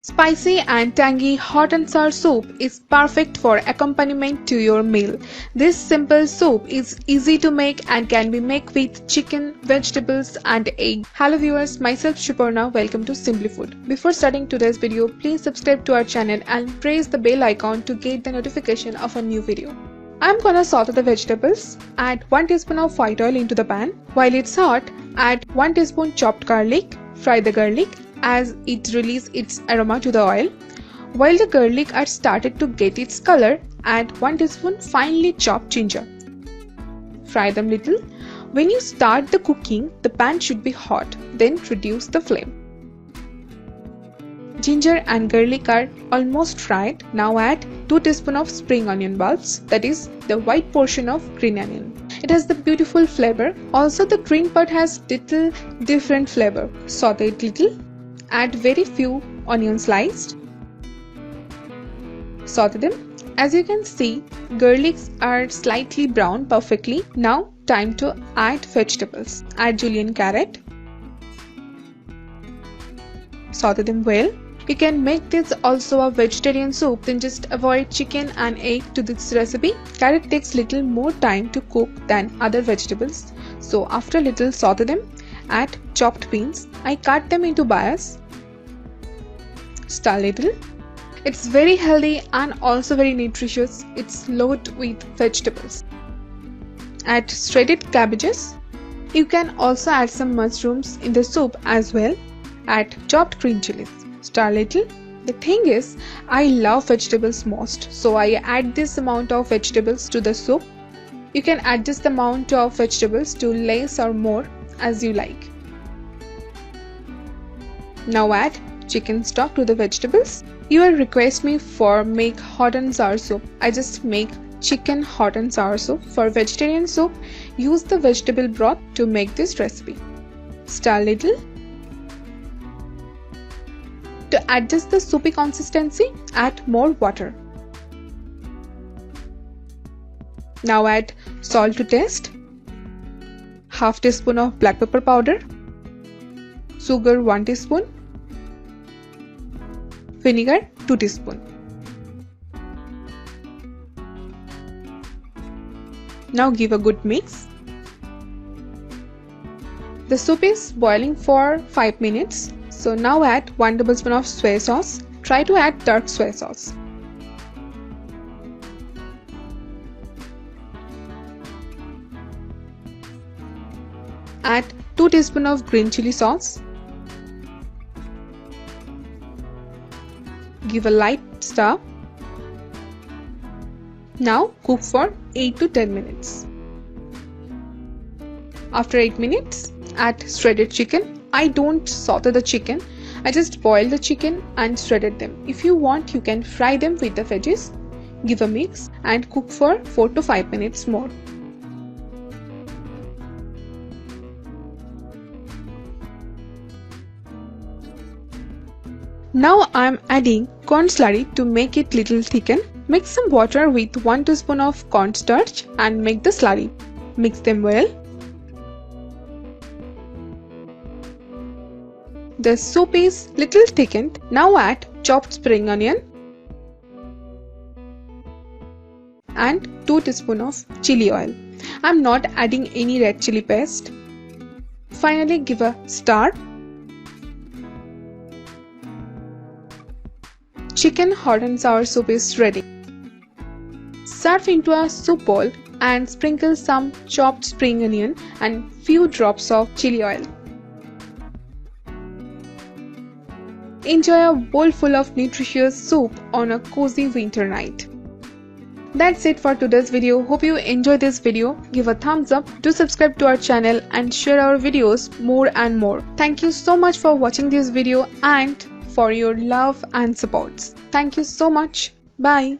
Spicy and tangy hot and sour soup is perfect for accompaniment to your meal. This simple soup is easy to make and can be made with chicken, vegetables and egg. Hello viewers, myself Shuparna. Welcome to Simply Food. Before starting today's video, please subscribe to our channel and press the bell icon to get the notification of a new video. I'm gonna saute the vegetables. Add 1 teaspoon of white oil into the pan. While it's hot, add 1 teaspoon chopped garlic. Fry the garlic as it releases its aroma to the oil. While the garlic are started to get its color, add 1 teaspoon finely chopped ginger. Fry them little. When you start the cooking, the pan should be hot, then reduce the flame. Ginger and garlic are almost fried. Now add 2 teaspoons of spring onion bulbs, that is the white portion of green onion. It has the beautiful flavor. Also the green part has little different flavor. Saute it little. Add very few onions sliced. Saute them. As you can see, garlics are slightly brown perfectly. Now time to add vegetables. Add Julienne Carrot. Saute them well. You can make this also a vegetarian soup, then just avoid chicken and egg to this recipe. Carrot takes little more time to cook than other vegetables. So after little saute them, add chopped beans. I cut them into bias. Stir little. It's very healthy and also very nutritious. It's loaded with vegetables. Add shredded cabbages. You can also add some mushrooms in the soup as well. Add chopped green chilies. Stir little. The thing is, I love vegetables most, so I add this amount of vegetables to the soup. You can adjust the amount of vegetables to less or more as you like. Now add chicken stock to the vegetables. You will request me for make hot and sour soup. I just make chicken hot and sour soup. For vegetarian soup, use the vegetable broth to make this recipe. Stir little. To adjust the soupy consistency, add more water. Now add salt to taste, half teaspoon of black pepper powder, sugar 1 teaspoon, vinegar 2 teaspoon. Now give a good mix. The soup is boiling for 5 minutes. So now add 1 tablespoon of soy sauce. Try to add dark soy sauce. Add 2 teaspoons of green chili sauce. Give a light stir. Now cook for 8 to 10 minutes. After 8 minutes, add shredded chicken. I don't saute the chicken, I just boil the chicken and shredded them. If you want, you can fry them with the veggies. Give a mix and cook for 4 to 5 minutes more. Now I am adding corn slurry to make it little thicken. Mix some water with 1 teaspoon of cornstarch and make the slurry. Mix them well. The soup is little thickened. Now add chopped spring onion and 2 teaspoons of chilli oil. I am not adding any red chili paste. Finally give a stir. Chicken hot and sour soup is ready. Serve into a soup bowl and sprinkle some chopped spring onion and few drops of chilli oil. Enjoy a bowl full of nutritious soup on a cozy winter night. That's it for today's video. Hope you enjoyed this video. Give a thumbs up, do subscribe to our channel and share our videos more and more. Thank you so much for watching this video and for your love and supports. Thank you so much. Bye.